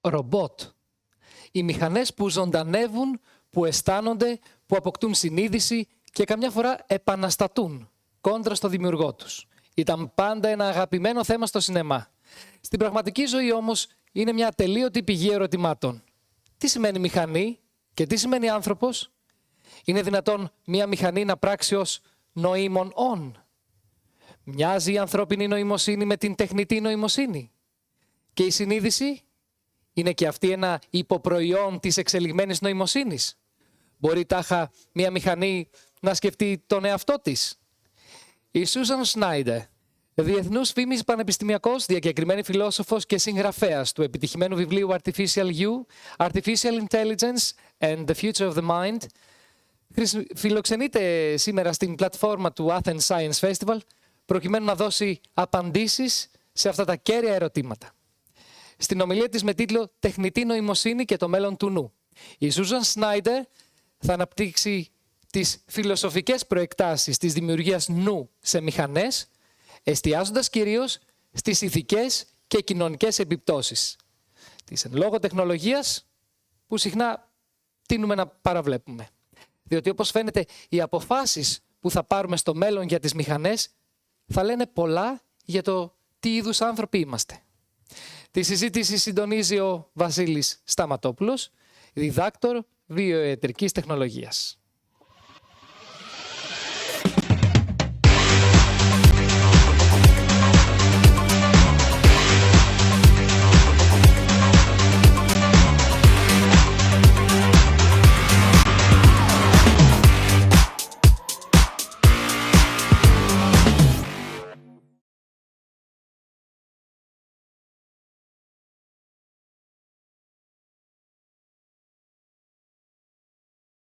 Ρομπότ. Οι μηχανές που ζωντανεύουν, που αισθάνονται, που αποκτούν συνείδηση και καμιά φορά επαναστατούν κόντρα στο δημιουργό τους. Ήταν πάντα ένα αγαπημένο θέμα στο σινεμά. Στην πραγματική ζωή όμως είναι μια ατελείωτη πηγή ερωτημάτων. Τι σημαίνει μηχανή και τι σημαίνει άνθρωπος? Είναι δυνατόν μια μηχανή να πράξει ως νοήμων όν? Μοιάζει η ανθρώπινη νοημοσύνη με την τεχνητή νοημοσύνη? Και η συνείδηση είναι και αυτή ένα υποπροϊόν της εξελιγμένης νοημοσύνης? Μπορεί τάχα μια μηχανή να σκεφτεί τον εαυτό της? Η Suzan Schneider, διεθνούς φήμης πανεπιστημιακός, διακεκριμένη φιλόσοφος και συγγραφέας του επιτυχημένου βιβλίου Artificial You, Artificial Intelligence and the Future of the Mind, φιλοξενείται σήμερα στην πλατφόρμα του Athens Science Festival προκειμένου να δώσει απαντήσεις σε αυτά τα κέρια ερωτήματα. Στην ομιλία της με τίτλο «Τεχνητή νοημοσύνη και το μέλλον του νου», η Suzan Schneider θα αναπτύξει τις φιλοσοφικές προεκτάσεις της δημιουργίας νου σε μηχανές, εστιάζοντας κυρίως στις ηθικές και κοινωνικές επιπτώσεις της εν λόγω τεχνολογίας που συχνά τείνουμε να παραβλέπουμε. Διότι όπως φαίνεται οι αποφάσεις που θα πάρουμε στο μέλλον για τις μηχανές θα λένε πολλά για το τι είδους άνθρωποι είμαστε. Τη συζήτηση συντονίζει ο Βασίλης Σταματόπουλος, διδάκτορ βιοιατρικής τεχνολογίας.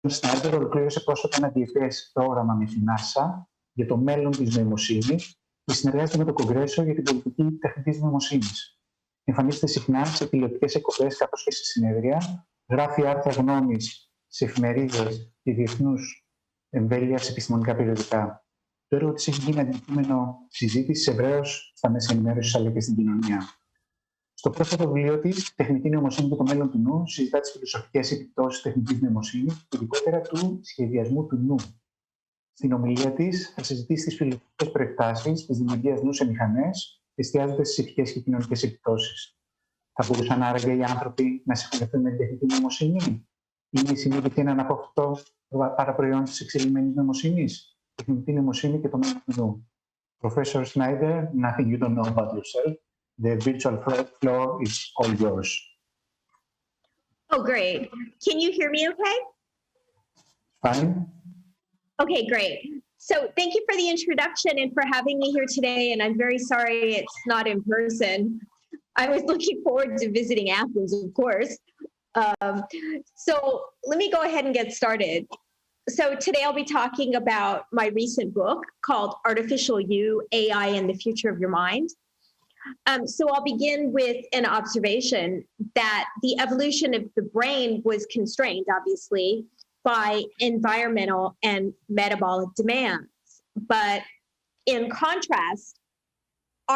Ο Σνάιντερ ολοκλήρωσε πρόσφατα ένα διετές πρόγραμμα με την NASA για το μέλλον της νοημοσύνης και συνεργάζεται με το Κογκρέσο για την πολιτική τεχνητής νοημοσύνης. Εμφανίζεται συχνά σε τηλεοπτικές εκπομπές καθώς και σε συνέδρια, γράφει άρθρα γνώμης σε εφημερίδες και διεθνούς εμβέλειας επιστημονικά περιοδικά. Το έργο της έχει γίνει αντικείμενο συζήτησης ευρέως στα μέσα ενημέρωσης αλλά και στην κοινωνία. Στο πρόσφατο βιβλίο της, «Τεχνητή νοημοσύνη και το μέλλον του νου», συζητά τις φιλοσοφικές επιπτώσεις τεχνητής νοημοσύνης και ειδικότερα του σχεδιασμού του νου. Στην ομιλία της, θα συζητήσει τις φιλοσοφικές προεκτάσεις της δημιουργίας νου σε μηχανές, εστιάζοντας στις ηθικές και κοινωνικές επιπτώσεις. Θα μπορούσαν άραγε οι άνθρωποι να συγχωνευτούν με την τεχνητή νοημοσύνη? Είναι η συνείδηση ένα αναπόφευκτο παραπροϊόν της εξελιγμένης νοημοσύνης? Τεχνητή νοημοσύνη και το μέλλον του νου. Professor Schneider, nothing you don't know about yourself. The virtual floor is all yours. Oh, great. Can you hear me okay? Fine. Okay, great. So thank you for the introduction and for having me here today. And I'm very sorry it's not in person. I was looking forward to visiting Athens, of course. So let me go ahead and get started. So today I'll be talking about my recent book called Artificial You, AI and the Future of Your Mind. So I'll begin with an observation that the evolution of the brain was constrained, obviously, by environmental and metabolic demands. But in contrast,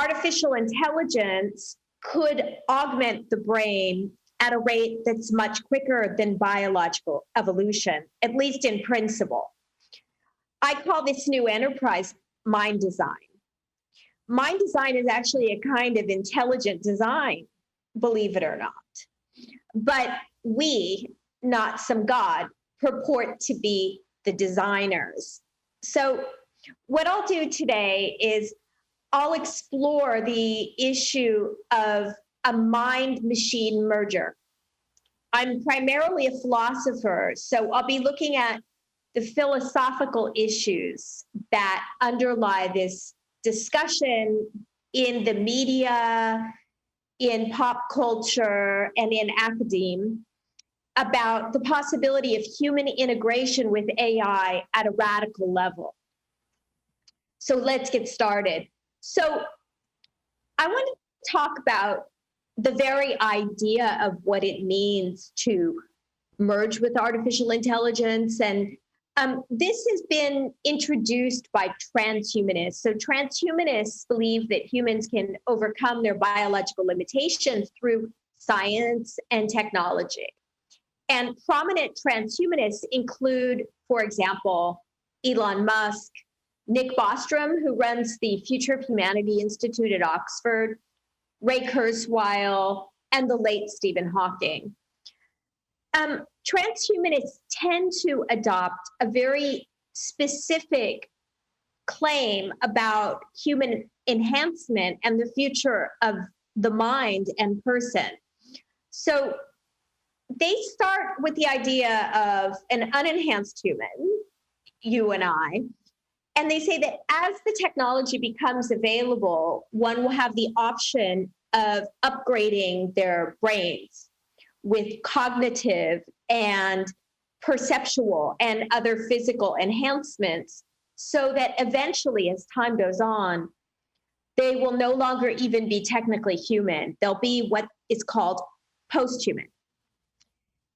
artificial intelligence could augment the brain at a rate that's much quicker than biological evolution, at least in principle. I call this new enterprise mind design. Mind design is actually a kind of intelligent design, believe it or not. But we, not some god, purport to be the designers. So what I'll do today is I'll explore the issue of a mind-machine merger. I'm primarily a philosopher, so I'll be looking at the philosophical issues that underlie this discussion in the media, in pop culture and in academia about the possibility of human integration with AI at a radical level. So let's get started. So I want to talk about the very idea of what it means to merge with artificial intelligence. And this has been introduced by transhumanists. So transhumanists believe that humans can overcome their biological limitations through science and technology. And prominent transhumanists include, for example, Elon Musk, Nick Bostrom, who runs the Future of Humanity Institute at Oxford, Ray Kurzweil, and the late Stephen Hawking. Transhumanists tend to adopt a very specific claim about human enhancement and the future of the mind and person. So they start with the idea of an unenhanced human, you and I, and they say that as the technology becomes available, one will have the option of upgrading their brains with cognitive and perceptual and other physical enhancements, so that eventually, as time goes on, they will no longer even be technically human. They'll be what is called post-human.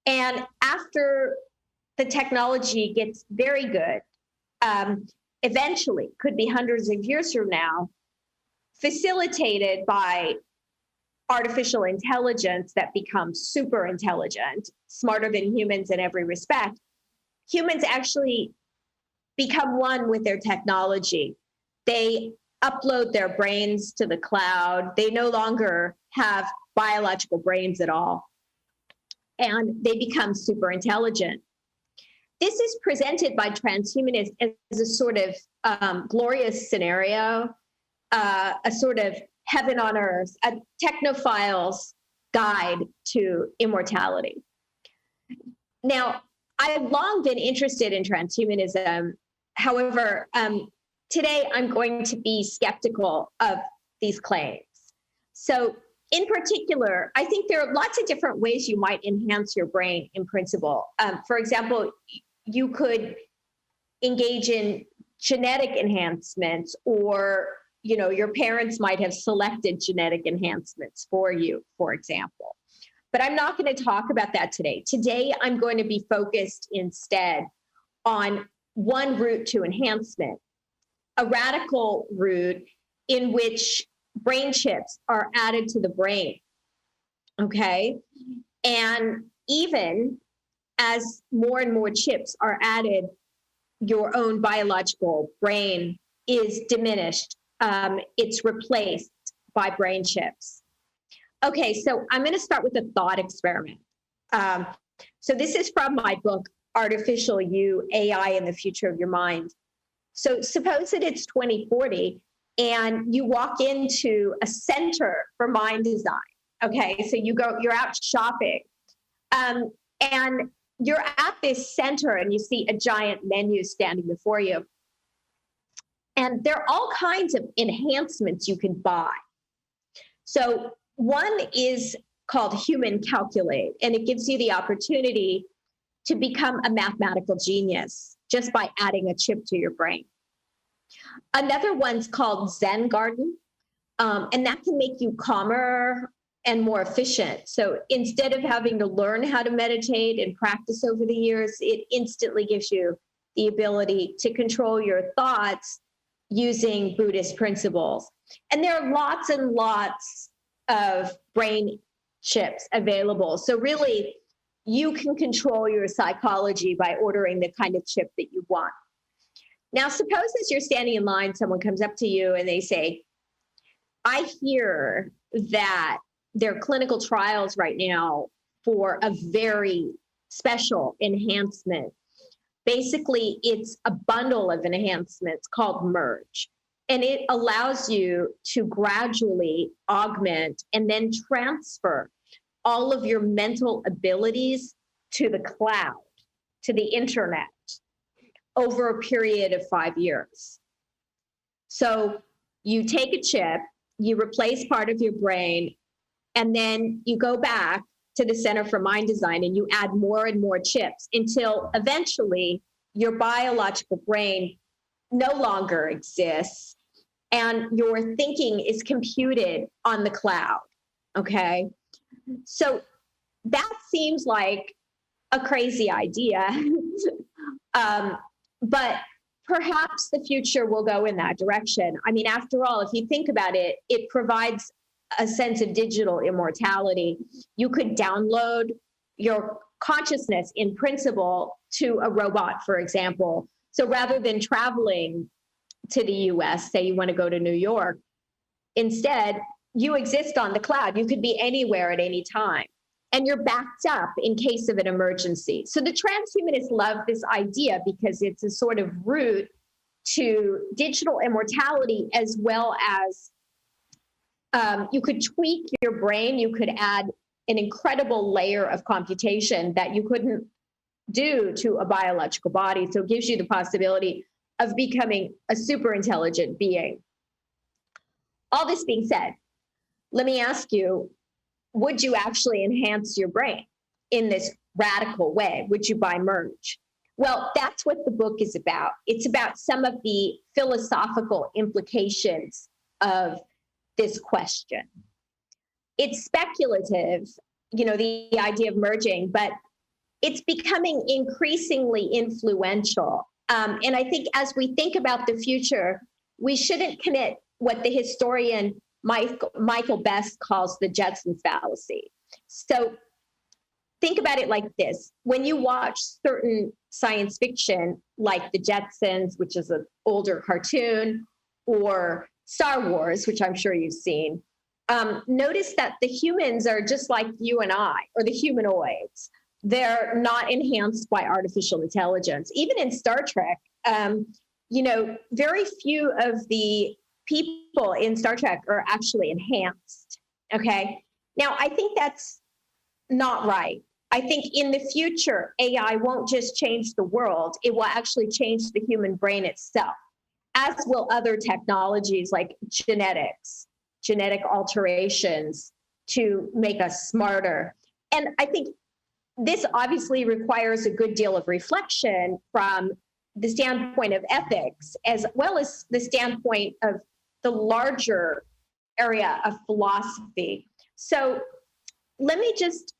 And after the technology gets very good, eventually, could be hundreds of years from now, facilitated by artificial intelligence that becomes super intelligent, smarter than humans in every respect, humans actually become one with their technology. They upload their brains to the cloud. They no longer have biological brains at all, and they become super intelligent. This is presented by transhumanists as a sort of glorious scenario, a sort of heaven on earth, a technophile's guide to immortality. Now, I've long been interested in transhumanism. However, today I'm going to be skeptical of these claims. So in particular, I think there are lots of different ways you might enhance your brain in principle. For example, you could engage in genetic enhancements, or your parents might have selected genetic enhancements for you, for example. But I'm not going to talk about that today. Today, I'm going to be focused instead on one route to enhancement, a radical route in which brain chips are added to the brain, okay? And even as more and more chips are added, your own biological brain is diminished. It's replaced by brain chips. Okay, so I'm going to start with a thought experiment. So this is from my book, Artificial You, AI and the Future of Your Mind. So suppose that it's 2040 and you walk into a center for mind design. Okay, so you're out shopping, and you're at this center and you see a giant menu standing before you. And there are all kinds of enhancements you can buy. So one is called Human Calculate, and it gives you the opportunity to become a mathematical genius just by adding a chip to your brain. Another one's called Zen Garden, and that can make you calmer and more efficient. So instead of having to learn how to meditate and practice over the years, it instantly gives you the ability to control your thoughts using Buddhist principles. And there are lots and lots of brain chips available. So really, you can control your psychology by ordering the kind of chip that you want. Now, suppose as you're standing in line, someone comes up to you and they say, I hear that there are clinical trials right now for a very special enhancement. Basically, it's a bundle of enhancements called Merge, and it allows you to gradually augment and then transfer all of your mental abilities to the cloud, to the internet, over a period of 5 years. So you take a chip, you replace part of your brain, and then you go back to the Center for Mind Design and you add more and more chips until eventually your biological brain no longer exists and your thinking is computed on the cloud, okay? So that seems like a crazy idea, but perhaps the future will go in that direction. I mean, after all, if you think about it, it provides a sense of digital immortality. You could download your consciousness in principle to a robot, for example. So rather than traveling to the US, say you want to go to New York, instead, you exist on the cloud. You could be anywhere at any time. And you're backed up in case of an emergency. So the transhumanists love this idea because it's a sort of route to digital immortality, as well as you could tweak your brain. You could add an incredible layer of computation that you couldn't do to a biological body. So it gives you the possibility of becoming a super intelligent being. All this being said, let me ask you, would you actually enhance your brain in this radical way? Would you bimerge? Well, that's what the book is about. It's about some of the philosophical implications of this question. It's speculative, you know, the idea of merging, but it's becoming increasingly influential. And I think as we think about the future, we shouldn't commit what the historian Michael Best calls the Jetsons fallacy. So think about it like this. When you watch certain science fiction, like the Jetsons, which is an older cartoon, or Star Wars, which I'm sure you've seen, notice that the humans are just like you and I, or the humanoids. They're not enhanced by artificial intelligence. Even in Star Trek, you know, very few of the people in Star Trek are actually enhanced, okay? Now, I think that's not right. I think in the future, AI won't just change the world, it will actually change the human brain itself, as will other technologies like genetics, genetic alterations to make us smarter. And I think this obviously requires a good deal of reflection from the standpoint of ethics, as well as the standpoint of the larger area of philosophy. So let me just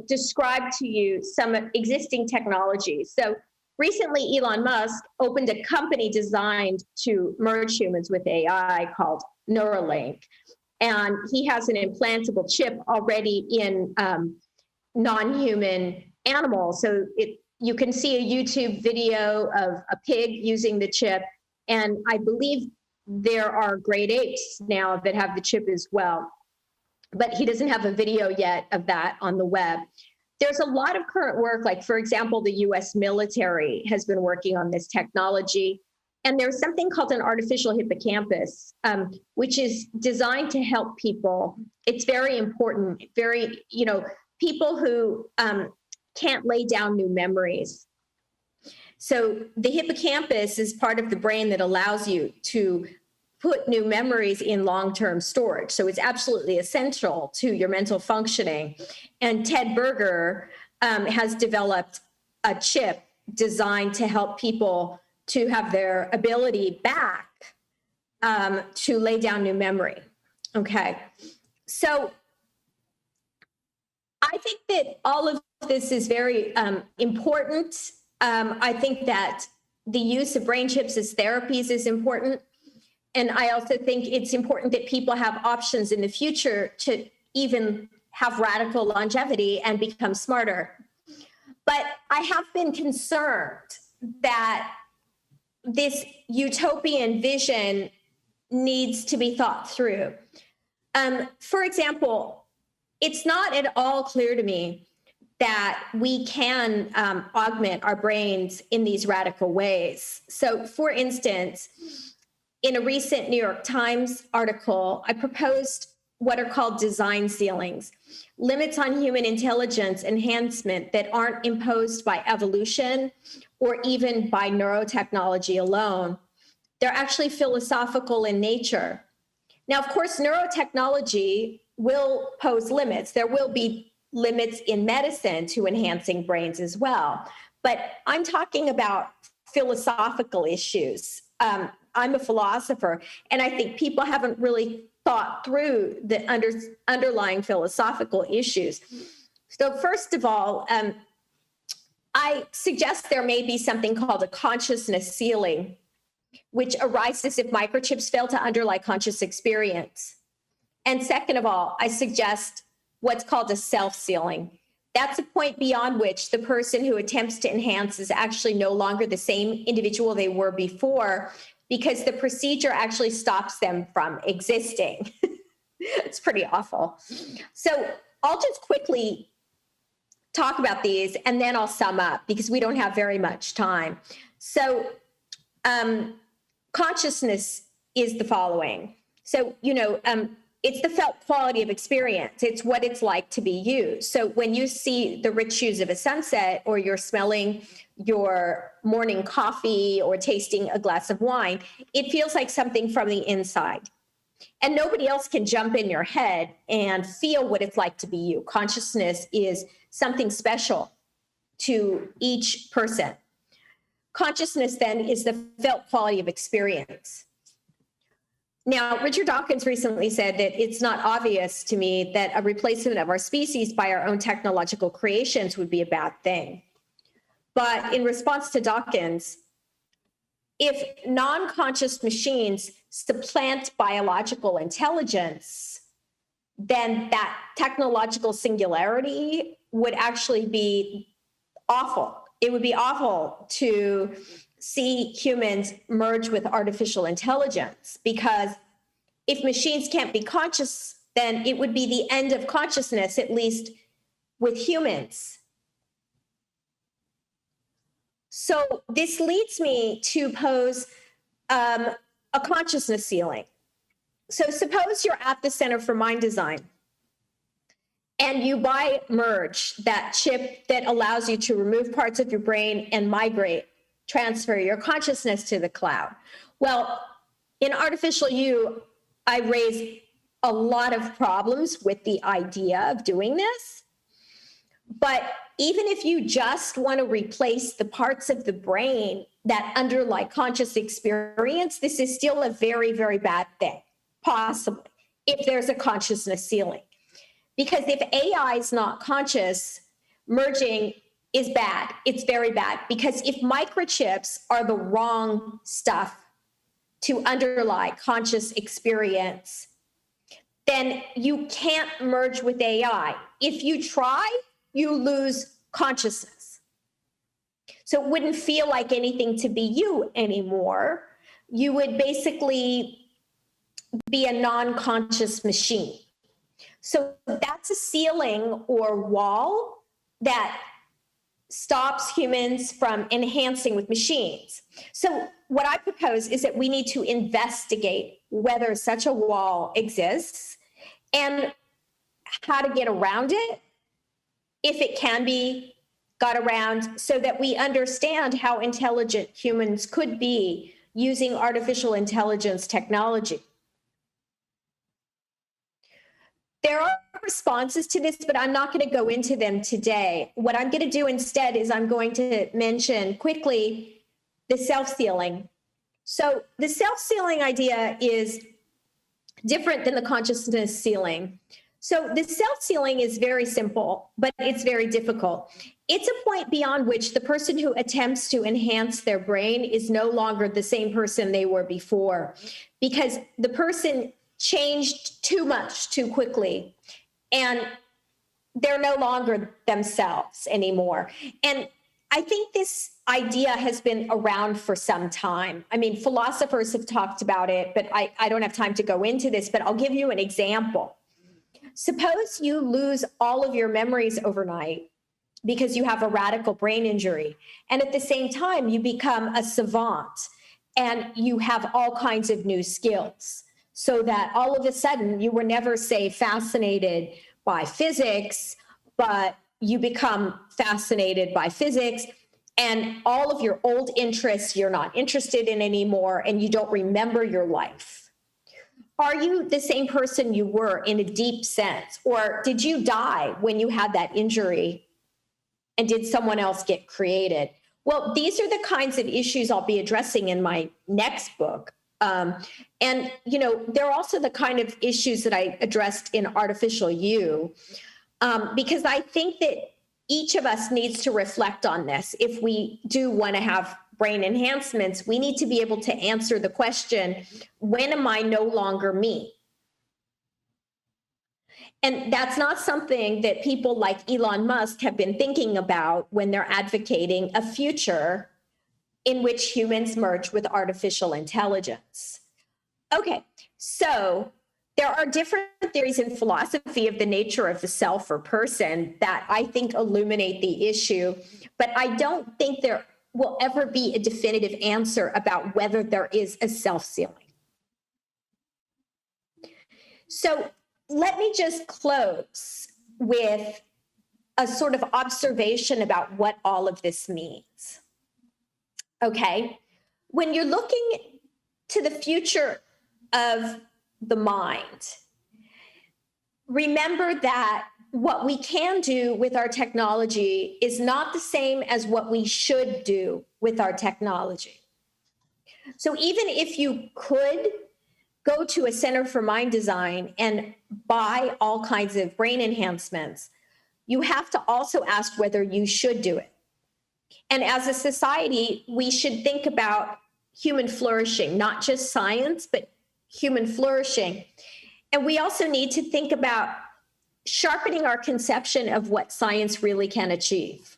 describe to you some existing technologies. So recently, Elon Musk opened a company designed to merge humans with AI called Neuralink. And he has an implantable chip already in non-human animals. So you can see a YouTube video of a pig using the chip. And I believe there are great apes now that have the chip as well. But he doesn't have a video yet of that on the web. There's a lot of current work, like, for example, the US military has been working on this technology. And there's something called an artificial hippocampus, which is designed to help people. It's very important, very, you know, people who can't lay down new memories. So the hippocampus is part of the brain that allows you to put new memories in long-term storage. So it's absolutely essential to your mental functioning. And Ted Berger has developed a chip designed to help people to have their ability back to lay down new memory. Okay, so I think that all of this is very important. I think that the use of brain chips as therapies is important. And I also think it's important that people have options in the future to even have radical longevity and become smarter. But I have been concerned that this utopian vision needs to be thought through. For example, it's not at all clear to me that we can augment our brains in these radical ways. So, for instance, in a recent New York Times article, I proposed what are called design ceilings, limits on human intelligence enhancement that aren't imposed by evolution or even by neurotechnology alone. They're actually philosophical in nature. Now, of course, neurotechnology will pose limits. There will be limits in medicine to enhancing brains as well. But I'm talking about philosophical issues. I'm a philosopher, and I think people haven't really thought through the underlying philosophical issues. So first of all, I suggest there may be something called a consciousness ceiling, which arises if microchips fail to underlie conscious experience. And second of all, I suggest what's called a self-sealing. That's a point beyond which the person who attempts to enhance is actually no longer the same individual they were before, because the procedure actually stops them from existing. It's pretty awful. So I'll just quickly talk about these, and then I'll sum up because we don't have very much time. So consciousness is the following. So, it's the felt quality of experience. It's what it's like to be you. So when you see the rich hues of a sunset, or you're smelling your morning coffee or tasting a glass of wine, it feels like something from the inside. And nobody else can jump in your head and feel what it's like to be you. Consciousness is something special to each person. Consciousness then is the felt quality of experience. Now, Richard Dawkins recently said that it's not obvious to me that a replacement of our species by our own technological creations would be a bad thing. But in response to Dawkins, if non-conscious machines supplant biological intelligence, then that technological singularity would actually be awful. It would be awful to see humans merge with artificial intelligence, because if machines can't be conscious, then it would be the end of consciousness, at least with humans. So this leads me to pose a consciousness ceiling. So suppose you're at the Center for Mind Design and you buy Merge, that chip that allows you to remove parts of your brain and transfer your consciousness to the cloud. Well, in Artificial You, I raise a lot of problems with the idea of doing this. But even if you just want to replace the parts of the brain that underlie conscious experience, this is still a very, very bad thing, possibly, if there's a consciousness ceiling. Because if AI is not conscious, merging is bad. It's very bad, because if microchips are the wrong stuff to underlie conscious experience, then you can't merge with AI. If you try, you lose consciousness. So it wouldn't feel like anything to be you anymore. You would basically be a non-conscious machine. So that's a ceiling or wall that stops humans from enhancing with machines. So what I propose is that we need to investigate whether such a wall exists and how to get around it, if it can be got around, so that we understand how intelligent humans could be using artificial intelligence technology. There are responses to this, but I'm not going to go into them today. What I'm going to do instead is I'm going to mention quickly the self-sealing. So the self-sealing idea is different than the consciousness sealing. So the self-sealing is very simple, but it's very difficult. It's a point beyond which the person who attempts to enhance their brain is no longer the same person they were before, because the person changed too much too quickly, and they're no longer themselves anymore. And I think this idea has been around for some time. I mean, philosophers have talked about it, but I don't have time to go into this, but I'll give you an example. Suppose you lose all of your memories overnight because you have a radical brain injury, and at the same time, you become a savant and you have all kinds of new skills, so that all of a sudden you were never, say, fascinated by physics, but you become fascinated by physics, and all of your old interests you're not interested in anymore, and you don't remember your life. are you the same person you were in a deep sense? Or did you die when you had that injury? And did someone else get created? Well, these are the kinds of issues I'll be addressing in my next book. And, you know, they're also the kind of issues that I addressed in Artificial You, because I think that each of us needs to reflect on this. If we do want to have brain enhancements, we need to be able to answer the question, when am I no longer me? And that's not something that people like Elon Musk have been thinking about when they're advocating a future in which humans merge with artificial intelligence. Okay, so there are different theories in philosophy of the nature of the self or person that I think illuminate the issue, but I don't think there will ever be a definitive answer about whether there is a self-ceiling. So let me just close with a sort of observation about what all of this means. Okay, when you're looking to the future of the mind, remember that what we can do with our technology is not the same as what we should do with our technology. So even if you could go to a Center for Mind Design and buy all kinds of brain enhancements, you have to also ask whether you should do it. And as a society, we should think about human flourishing, not just science, but human flourishing. And we also need to think about sharpening our conception of what science really can achieve.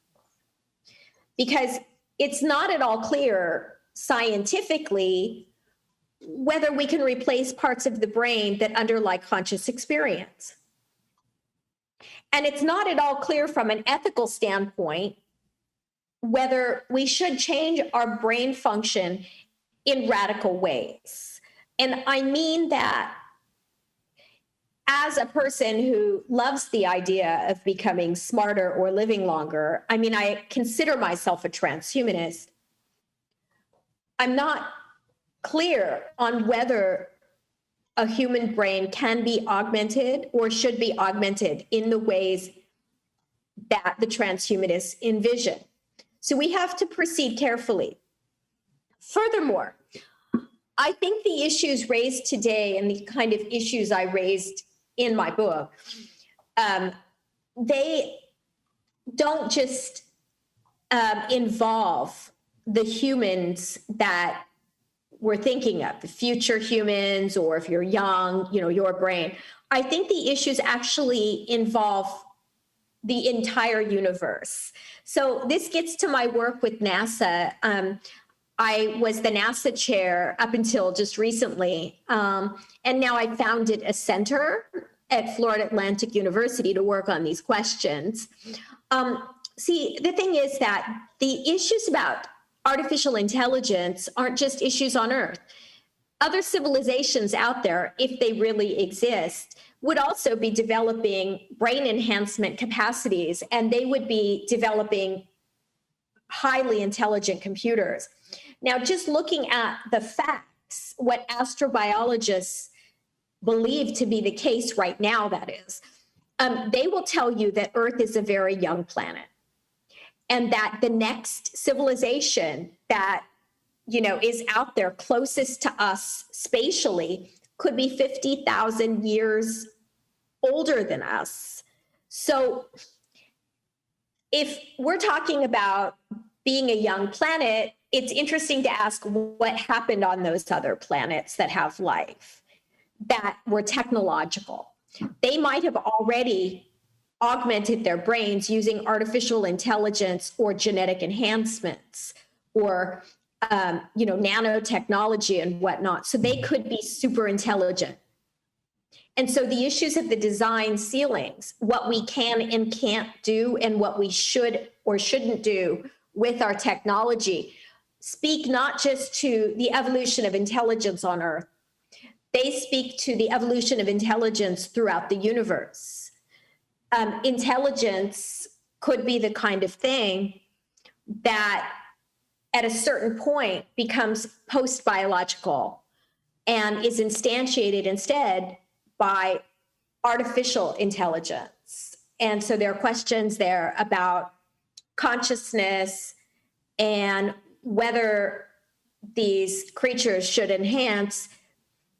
Because it's not at all clear scientifically whether we can replace parts of the brain that underlie conscious experience. And it's not at all clear from an ethical standpoint whether we should change our brain function in radical ways. And I mean that as a person who loves the idea of becoming smarter or living longer, I mean, I consider myself a transhumanist. I'm not clear on whether a human brain can be augmented or should be augmented in the ways that the transhumanists envision. So we have to proceed carefully. Furthermore, I think the issues raised today and the kind of issues I raised in my book, they don't just involve the humans that we're thinking of, the future humans, or if you're young, you know, your brain. I think the issues actually involve the entire universe. So this gets to my work with NASA. I was the NASA chair up until just recently, and now I founded a center at Florida Atlantic University to work on these questions. See, the thing is that the issues about artificial intelligence aren't just issues on Earth. Other civilizations out there, if they really exist, would also be developing brain enhancement capacities, and they would be developing highly intelligent computers. Now, just looking at the facts, what astrobiologists believe to be the case right now, that is, they will tell you that Earth is a very young planet, and that the next civilization that, you know, is out there closest to us spatially could be 50,000 years older than us. So if we're talking about being a young planet, it's interesting to ask what happened on those other planets that have life, that were technological. They might have already augmented their brains using artificial intelligence or genetic enhancements or nanotechnology and whatnot. So they could be super intelligent. And so the issues of the design ceilings, what we can and can't do and what we should or shouldn't do with our technology, speak not just to the evolution of intelligence on Earth, they speak to the evolution of intelligence throughout the universe. Intelligence could be the kind of thing that at a certain point becomes post-biological, and is instantiated instead by artificial intelligence. And so there are questions there about consciousness and whether these creatures should enhance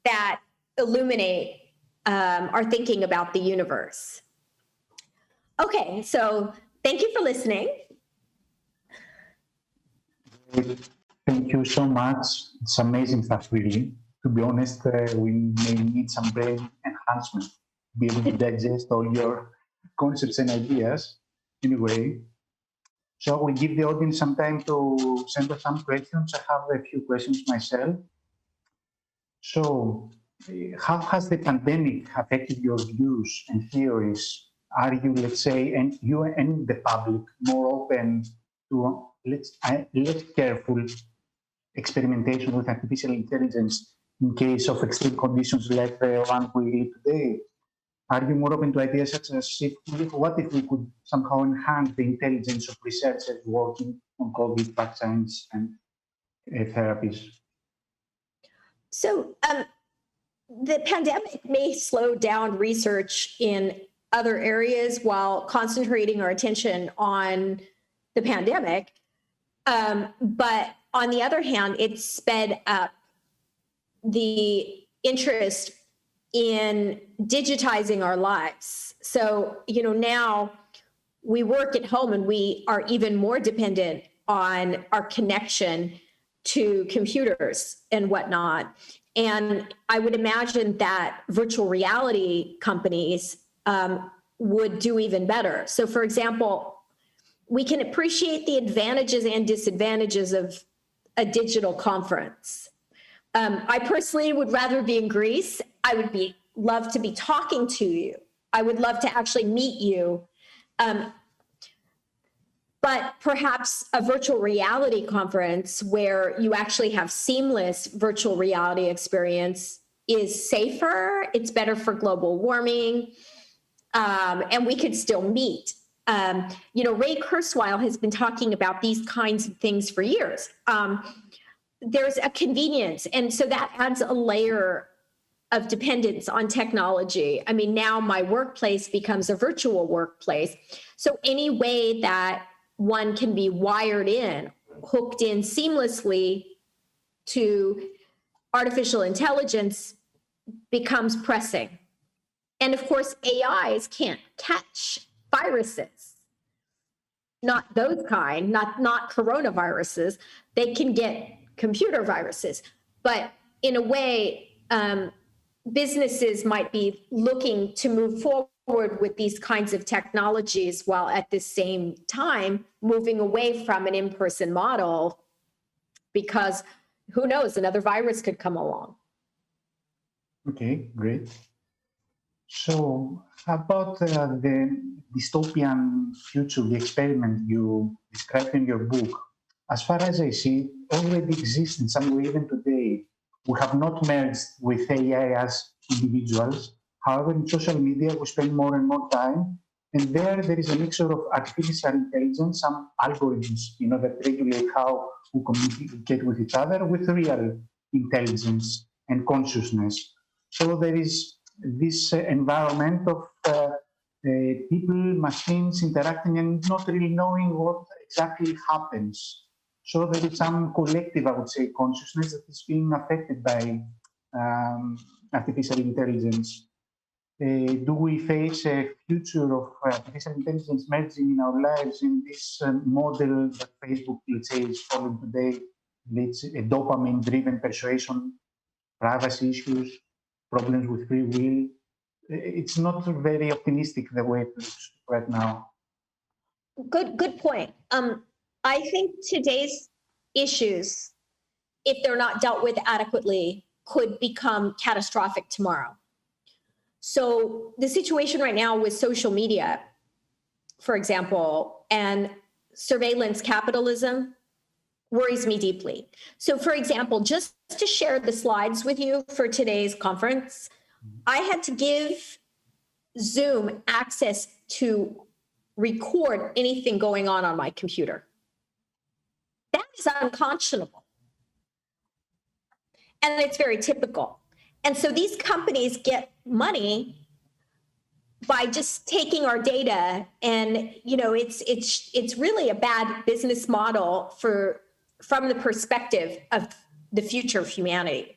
that illuminate our thinking about the universe. Okay, so thank you for listening. Thank you so much. It's amazing stuff, really. To be honest, we may need some brain enhancement to be able to digest all your concepts and ideas. Anyway, so I will give the audience some time to send us some questions. I have a few questions myself. So, how has the pandemic affected your views and theories? Are you, let's say, and you and the public more open to less careful experimentation with artificial intelligence in case of extreme conditions like the one we live today? Are you more open to ideas such as what if we could somehow enhance the intelligence of researchers working on COVID vaccines and therapies? So the pandemic may slow down research in other areas while concentrating our attention on the pandemic. But on the other hand, it sped up the interest in digitizing our lives. So, now we work at home and we are even more dependent on our connection to computers and whatnot. And I would imagine that virtual reality companies would do even better. So, for example, we can appreciate the advantages and disadvantages of a digital conference. I personally would rather be in Greece. I would love to be talking to you. I would love to actually meet you. But perhaps a virtual reality conference where you actually have seamless virtual reality experience is safer. It's better for global warming. And we could still meet. Ray Kurzweil has been talking about these kinds of things for years. There's a convenience. And so that adds a layer of dependence on technology. I mean, now my workplace becomes a virtual workplace. So any way that one can be wired in, hooked in seamlessly to artificial intelligence becomes pressing. And of course, AIs can't catch viruses. Not those kind, not coronaviruses. They can get computer viruses. But in a way, businesses might be looking to move forward with these kinds of technologies while at the same time moving away from an in-person model, because who knows, another virus could come along. Okay, great. So about the dystopian future, the experiment you described in your book, as far as I see, already exists in some way even today. We have not merged with AI as individuals. However, in social media, we spend more and more time. And there is a mixture of artificial intelligence, some algorithms, that regulate how we communicate with each other, with real intelligence and consciousness. So there is this environment of people, machines interacting and not really knowing what exactly happens. So there is some collective, I would say, consciousness that is being affected by artificial intelligence. Do we face a future of artificial intelligence merging in our lives in this model that Facebook, let's say, is following today? Let's say a dopamine-driven persuasion, privacy issues, problems with free will. It's not very optimistic the way it looks right now. Good point. I think today's issues, if they're not dealt with adequately, could become catastrophic tomorrow. So the situation right now with social media, for example, and surveillance capitalism worries me deeply. So for example, just to share the slides with you for today's conference, I had to give Zoom access to record anything going on my computer. That is unconscionable. And it's very typical. And so these companies get money by just taking our data, and it's really a bad business model from the perspective of the future of humanity.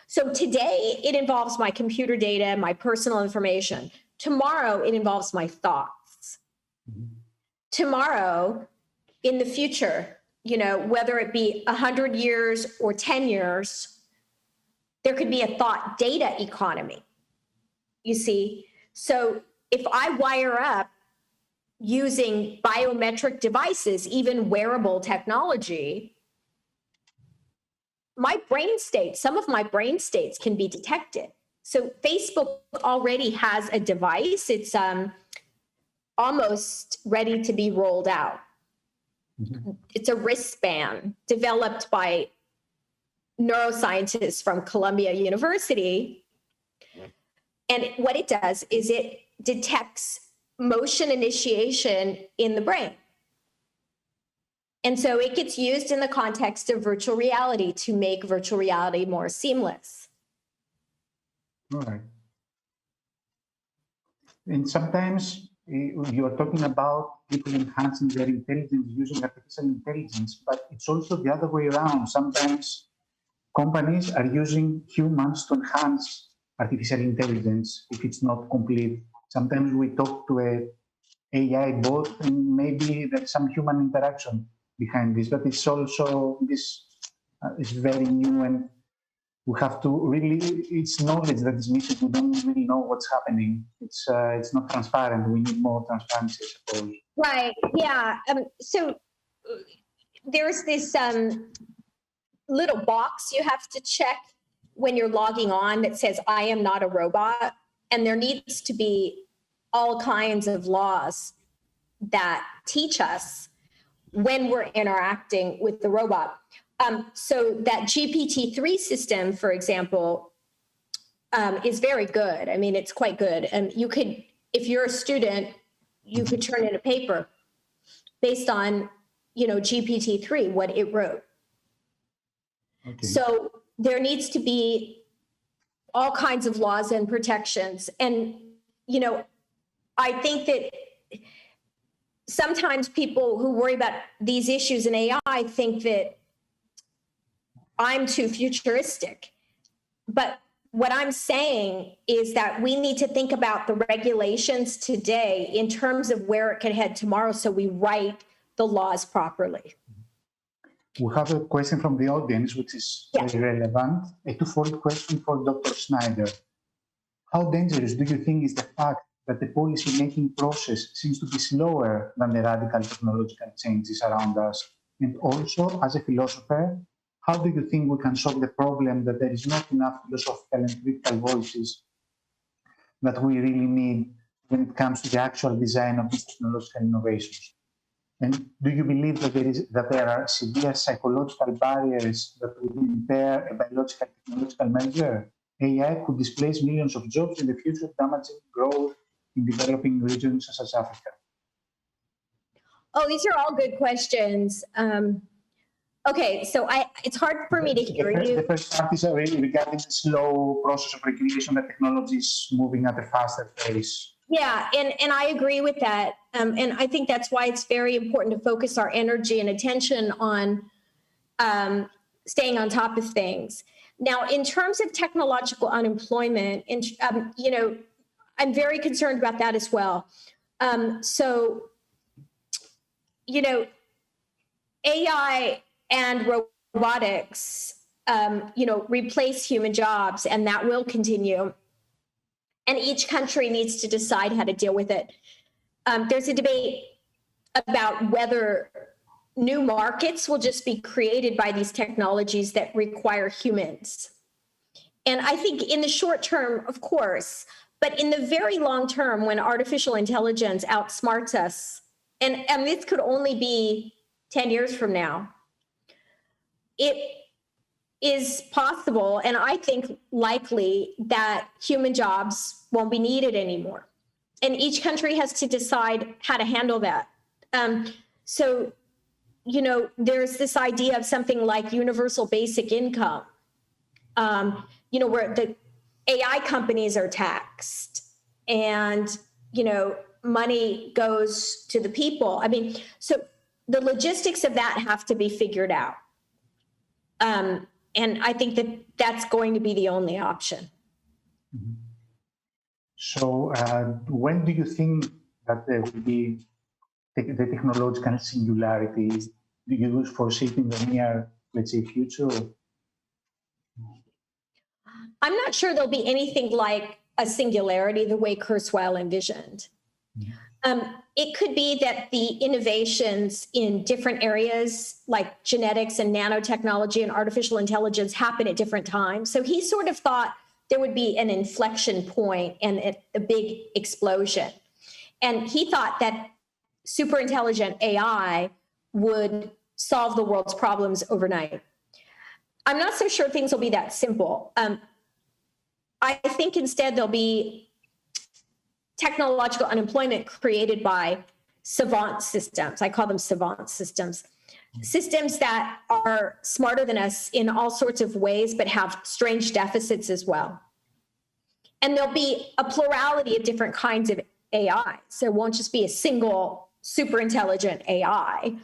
So today it involves my computer data, my personal information. Tomorrow it involves my thoughts. Tomorrow, in the future, whether it be 100 years or 10 years, there could be a thought data economy. You see? So if I wire up using biometric devices, even wearable technology, some of my brain states can be detected. So Facebook already has a device. It's almost ready to be rolled out. It's a wristband developed by neuroscientists from Columbia University. And what it does is it detects motion initiation in the brain. And so it gets used in the context of virtual reality to make virtual reality more seamless. All right. And sometimes you're talking about people enhancing their intelligence using artificial intelligence, but it's also the other way around. Sometimes companies are using humans to enhance artificial intelligence if it's not complete. Sometimes we talk to an AI bot and maybe there's some human interaction behind this, but it's also, this is very new, and we have to really, it's knowledge that is missing. We don't really know what's happening. It's not transparent. We need more transparency, I suppose. Right, yeah. So there's this little box you have to check when you're logging on that says, I am not a robot. And there needs to be all kinds of laws that teach us when we're interacting with the robot. So that GPT-3 system, for example, is very good. I mean, it's quite good. And you could, if you're a student, you could turn in a paper based on, GPT-3, what it wrote. Okay. So there needs to be all kinds of laws and protections. And, I think that sometimes people who worry about these issues in AI think that I'm too futuristic. But what I'm saying is that we need to think about the regulations today in terms of where it can head tomorrow, so we write the laws properly. We have a question from the audience, which is very relevant. A twofold question for Dr. Schneider. How dangerous do you think is the fact that the policy-making process seems to be slower than the radical technological changes around us? And also, as a philosopher, how do you think we can solve the problem that there is not enough philosophical and critical voices that we really need when it comes to the actual design of these technological innovations? And do you believe that there are severe psychological barriers that would impair a biological technological measure? AI could displace millions of jobs in the future, damaging growth in developing regions such as Africa. Oh, these are all good questions. Okay, so it's hard for me to hear you. The first part is regarding the slow process of regulation that technology is moving at a faster pace. Yeah, and I agree with that. And I think that's why it's very important to focus our energy and attention on staying on top of things. Now, in terms of technological unemployment, I'm very concerned about that as well. AI and robotics, replace human jobs, and that will continue. And each country needs to decide how to deal with it. There's a debate about whether new markets will just be created by these technologies that require humans. And I think in the short term, of course, but in the very long term, when artificial intelligence outsmarts us, and this could only be 10 years from now, it is possible, and I think likely, that human jobs won't be needed anymore. And each country has to decide how to handle that. There's this idea of something like universal basic income. where the AI companies are taxed and, money goes to the people. I mean, so the logistics of that have to be figured out. And I think that that's going to be the only option. Mm-hmm. So when do you think that there will be the technological singularity? Do you foresee it in the near, let's say, future? I'm not sure there'll be anything like a singularity the way Kurzweil envisioned. It could be that the innovations in different areas like genetics and nanotechnology and artificial intelligence happen at different times. So he sort of thought there would be an inflection point and a big explosion. And he thought that super intelligent AI would solve the world's problems overnight. I'm not so sure things will be that simple. I think instead there'll be technological unemployment created by savant systems. I call them savant systems. Systems that are smarter than us in all sorts of ways, but have strange deficits as well. And there'll be a plurality of different kinds of AI. So it won't just be a single super intelligent AI.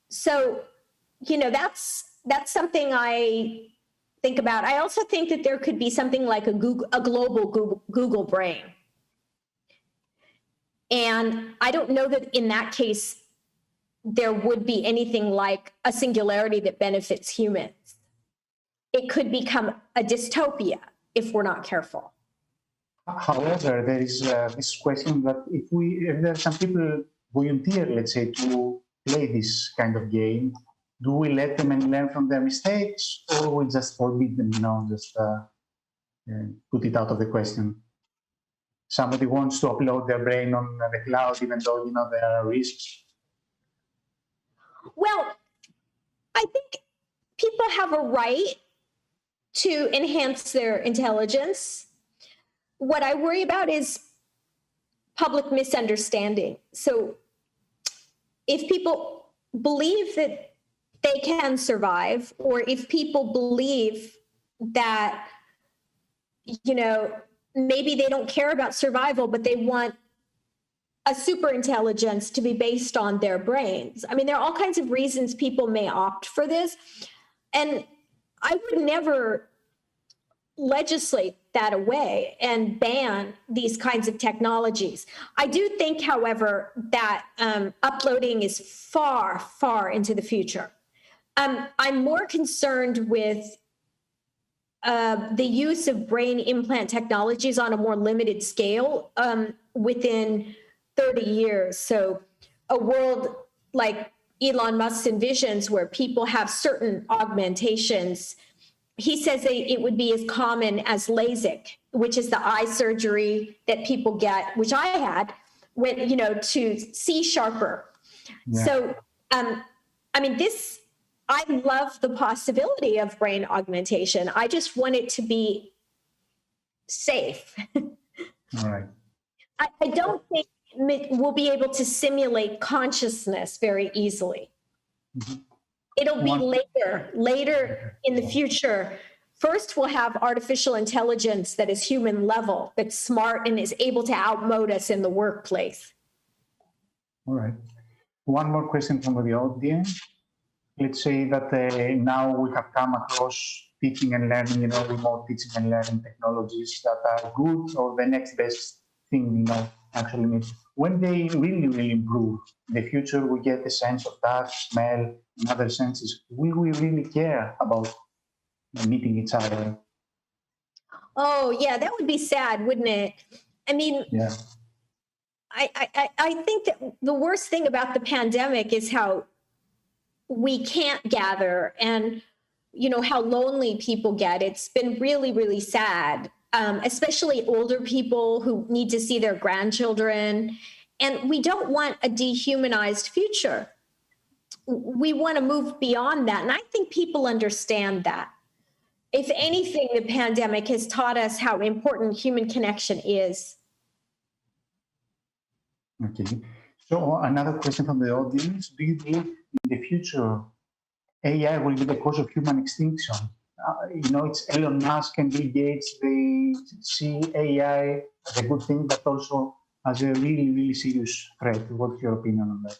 So, that's something I think about. I also think that there could be something like a global Google brain. And I don't know that in that case, there would be anything like a singularity that benefits humans. It could become a dystopia if we're not careful. However, there is this question that if there are some people volunteer, let's say, to play this kind of game, do we let them and learn from their mistakes, or we just forbid them, just put it out of the question? Somebody wants to upload their brain on the cloud, even though, there are risks. Well, I think people have a right to enhance their intelligence. What I worry about is public misunderstanding. So if people believe that they can survive, or if people believe that, maybe they don't care about survival, but they want a super intelligence to be based on their brains. I mean, there are all kinds of reasons people may opt for this. And I would never legislate that away and ban these kinds of technologies. I do think, however, that uploading is far, far into the future. I'm more concerned with the use of brain implant technologies on a more limited scale within 30 years. So a world like Elon Musk envisions where people have certain augmentations. He says it would be as common as LASIK, which is the eye surgery that people get, which I had, to see sharper. Yeah. So, I love the possibility of brain augmentation. I just want it to be safe. All right. I don't think we'll be able to simulate consciousness very easily. Mm-hmm. It'll be later in the future. First, we'll have artificial intelligence that is human level, that's smart and is able to outmode us in the workplace. All right. One more question from the audience. Let's say that now we have come across teaching and learning, remote teaching and learning technologies that are good, or the next best thing, actually means. When they really, really improve, in the future we get a sense of touch, smell, and other senses. Will we really care about meeting each other? Oh, yeah, that would be sad, wouldn't it? I mean, yeah. I think that the worst thing about the pandemic is how we can't gather and, how lonely people get. It's been really, really sad, especially older people who need to see their grandchildren. And we don't want a dehumanized future. We want to move beyond that. And I think people understand that. If anything, the pandemic has taught us how important human connection is. Okay. So another question from the audience. Do you believe in the future AI will be the cause of human extinction? it's Elon Musk and Bill Gates. They see AI as a good thing, but also as a really, really serious threat. What's your opinion on that?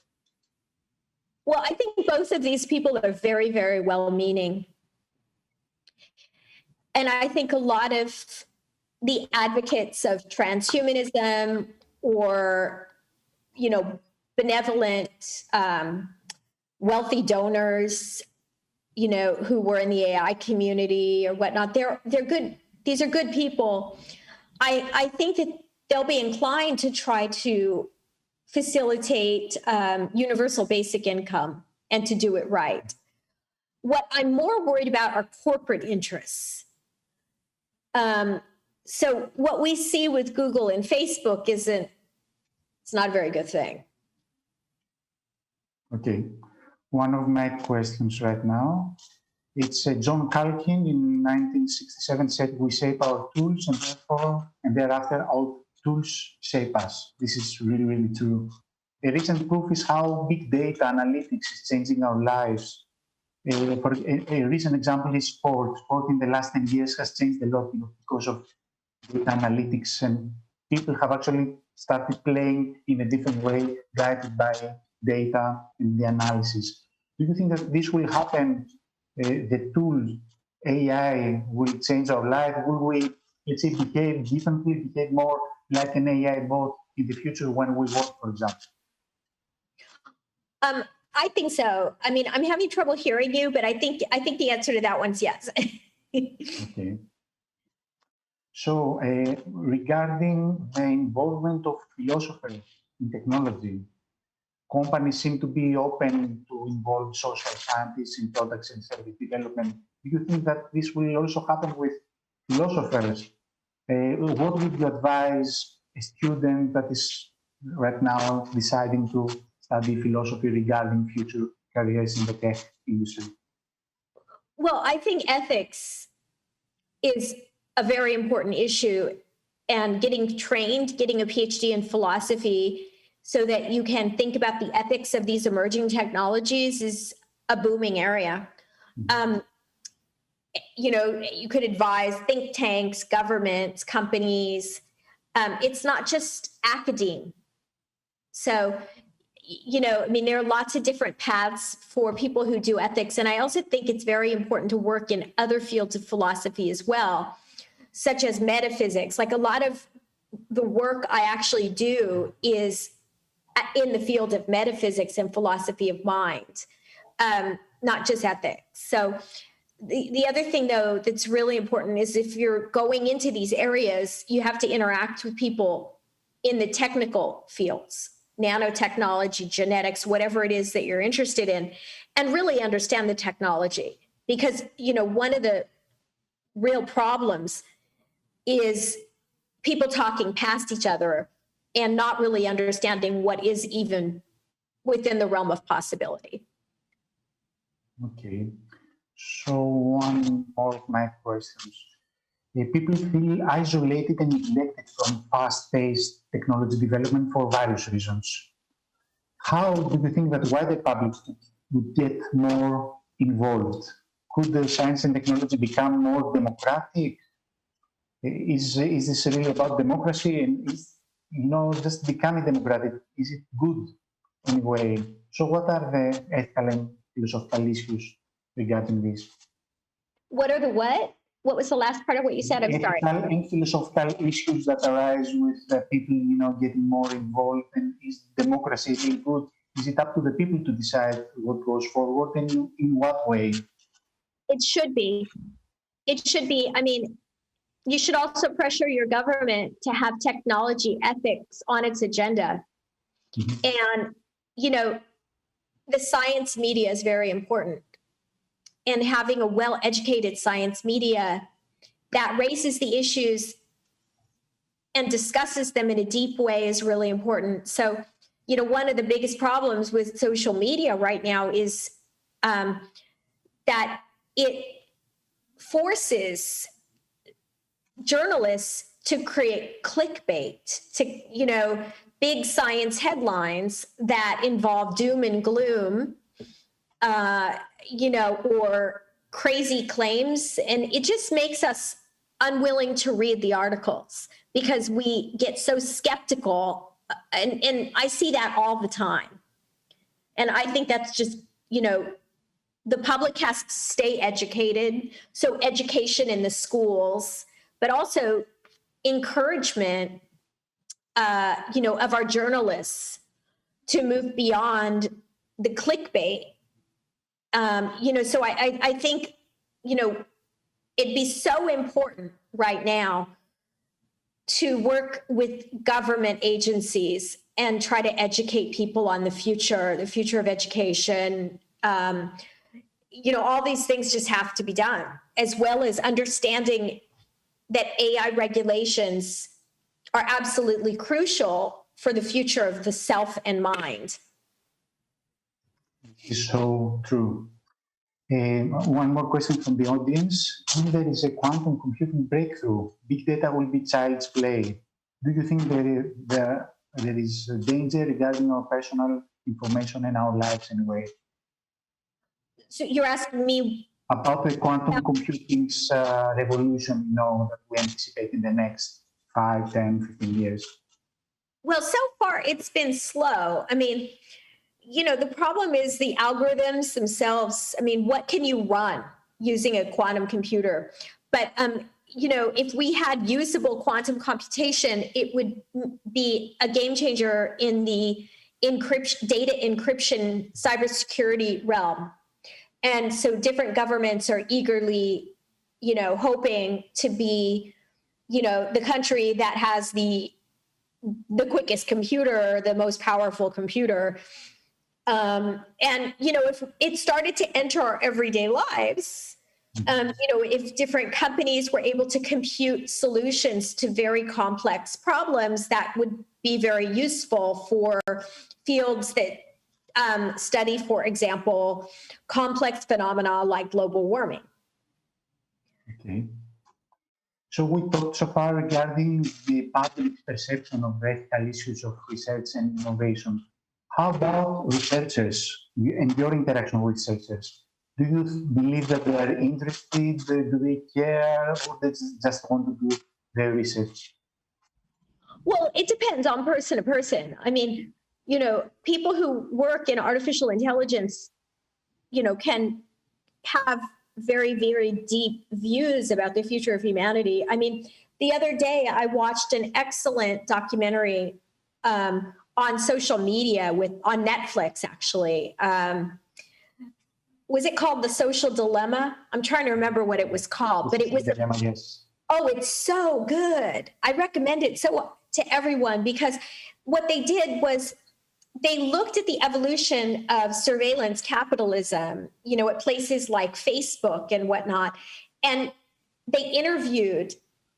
Well, I think both of these people are very, very well-meaning. And I think a lot of the advocates of transhumanism or, benevolent, wealthy donors, who were in the AI community or whatnot, they're good. These are good people. I think that they'll be inclined to try to facilitate universal basic income and to do it right. What I'm more worried about are corporate interests. So what we see with Google and Facebook it's not a very good thing. Okay. One of my questions right now, it's John Calkin in 1967 said, "We shape our tools and thereafter our tools shape us." This is really, really true. A recent proof is how big data analytics is changing our lives. For a recent example is sport. Sport in the last 10 years has changed a lot because of data analytics, and people have actually started playing in a different way, guided by data and the analysis. Do you think that this will happen? The tool AI will change our life? Will we, let's say, behave differently, behave more like an AI bot in the future when we work, for example? I think so. I mean, I'm having trouble hearing you, but I think the answer to that one's yes. Okay. So, regarding the involvement of philosophers in technology, companies seem to be open to involve social scientists in products and service development. Do you think that this will also happen with philosophers? What would you advise a student that is right now deciding to study philosophy regarding future careers in the tech industry? Well, I think ethics is a very important issue, and getting trained, getting a PhD in philosophy so that you can think about the ethics of these emerging technologies is a booming area. You could advise think tanks, governments, companies. It's not just academe. So, there are lots of different paths for people who do ethics. And I also think it's very important to work in other fields of philosophy as well, such as metaphysics. Like a lot of the work I actually do is in the field of metaphysics and philosophy of mind, not just ethics. So the other thing, though, that's really important is if you're going into these areas, you have to interact with people in the technical fields, nanotechnology, genetics, whatever it is that you're interested in, and really understand the technology. Because, one of the real problems is people talking past each other and not really understanding what is even within the realm of possibility. Okay. So one more of my questions. People feel isolated and neglected from fast-paced technology development for various reasons. How do you think that wider public would get more involved? Could the science and technology become more democratic? Is this really about democracy? And is, just becoming democratic, is it good anyway? So what are the ethical and philosophical issues regarding this? What are the what? What was the last part of what you said? I'm sorry. Ethical and philosophical issues that arise with people, getting more involved. And is democracy really good? Is it up to the people to decide what goes forward and in what way? It should be. It should be. I mean, you should also pressure your government to have technology ethics on its agenda. Mm-hmm. And, the science media is very important. And having a well-educated science media that raises the issues and discusses them in a deep way is really important. So, one of the biggest problems with social media right now is that it forces journalists to create clickbait, to, big science headlines that involve doom and gloom, or crazy claims, and it just makes us unwilling to read the articles because we get so skeptical, and I see that all the time. And I think that's just, the public has to stay educated. So education in the schools, but also encouragement, of our journalists to move beyond the clickbait. So I think, it'd be so important right now to work with government agencies and try to educate people on the future of education. All these things just have to be done, as well as understanding that AI regulations are absolutely crucial for the future of the self and mind. It's so true. One more question from the audience. If there is a quantum computing breakthrough, big data will be child's play. Do you think there is a danger regarding our personal information and our lives anyway? So you're asking me about the quantum computing's revolution, that we anticipate in the next 5, 10, 15 years? Well, so far it's been slow. I mean, the problem is the algorithms themselves. I mean, what can you run using a quantum computer? But, if we had usable quantum computation, it would be a game changer in the data encryption cybersecurity realm. And so different governments are eagerly, hoping to be, the country that has the quickest computer, the most powerful computer. And, if it started to enter our everyday lives, if different companies were able to compute solutions to very complex problems, that would be very useful for fields that study, for example, complex phenomena like global warming. Okay. So we talked so far regarding the public perception of ethical issues of research and innovation. How about researchers and your interaction with researchers? Do you believe that they are interested? Do they care? Or they just want to do their research? Well, it depends on person to person. I mean, people who work in artificial intelligence, can have very, very deep views about the future of humanity. I mean, the other day I watched an excellent documentary on social media on Netflix, actually. Was it called The Social Dilemma? I'm trying to remember what it was called, but it was. Yes. Oh, it's so good. I recommend it to everyone, because what they did was they looked at the evolution of surveillance capitalism, at places like Facebook and whatnot. And they interviewed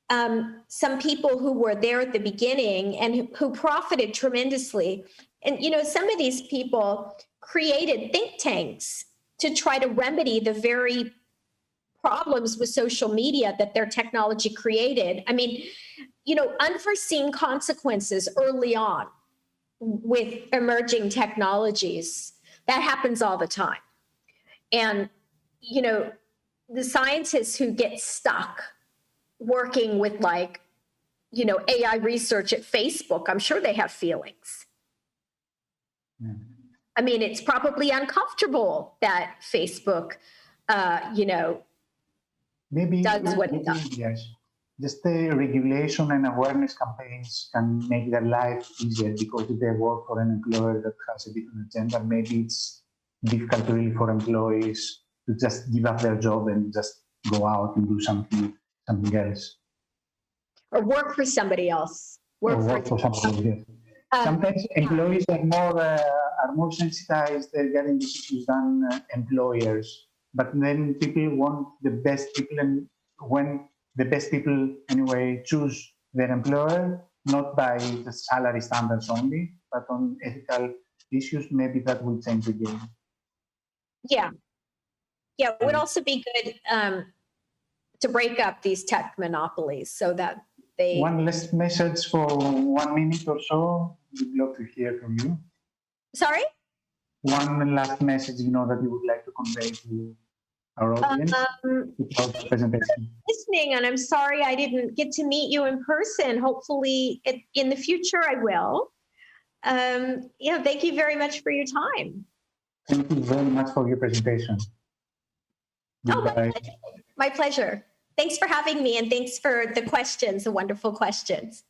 some people who were there at the beginning and who profited tremendously. And, some of these people created think tanks to try to remedy the very problems with social media that their technology created. I mean, unforeseen consequences early on with emerging technologies, that happens all the time. And, the scientists who get stuck working with AI research at Facebook, I'm sure they have feelings. Yeah. I mean, it's probably uncomfortable that Facebook, maybe does what it does. Yes. Just the regulation and awareness campaigns can make their life easier, because if they work for an employer that has a different agenda, maybe it's difficult really for employees to just give up their job and just go out and do something else. Or work for somebody else. Work for somebody else. Sometimes employees are more sensitized regarding these issues than employers. But then people want the best people, and when the best people anyway choose their employer, not by the salary standards only, but on ethical issues, maybe that will change the game. Yeah. Yeah, it would also be good to break up these tech monopolies so that they... One last message for 1 minute or so. We'd love to hear from you. Sorry? One last message, that you would like to convey to our audience about the presentation? Listening, and I'm sorry I didn't get to meet you in person. Hopefully, in the future, I will. Thank you very much for your time. Thank you very much for your presentation. Goodbye. My pleasure. Thanks for having me, and thanks for the questions, the wonderful questions.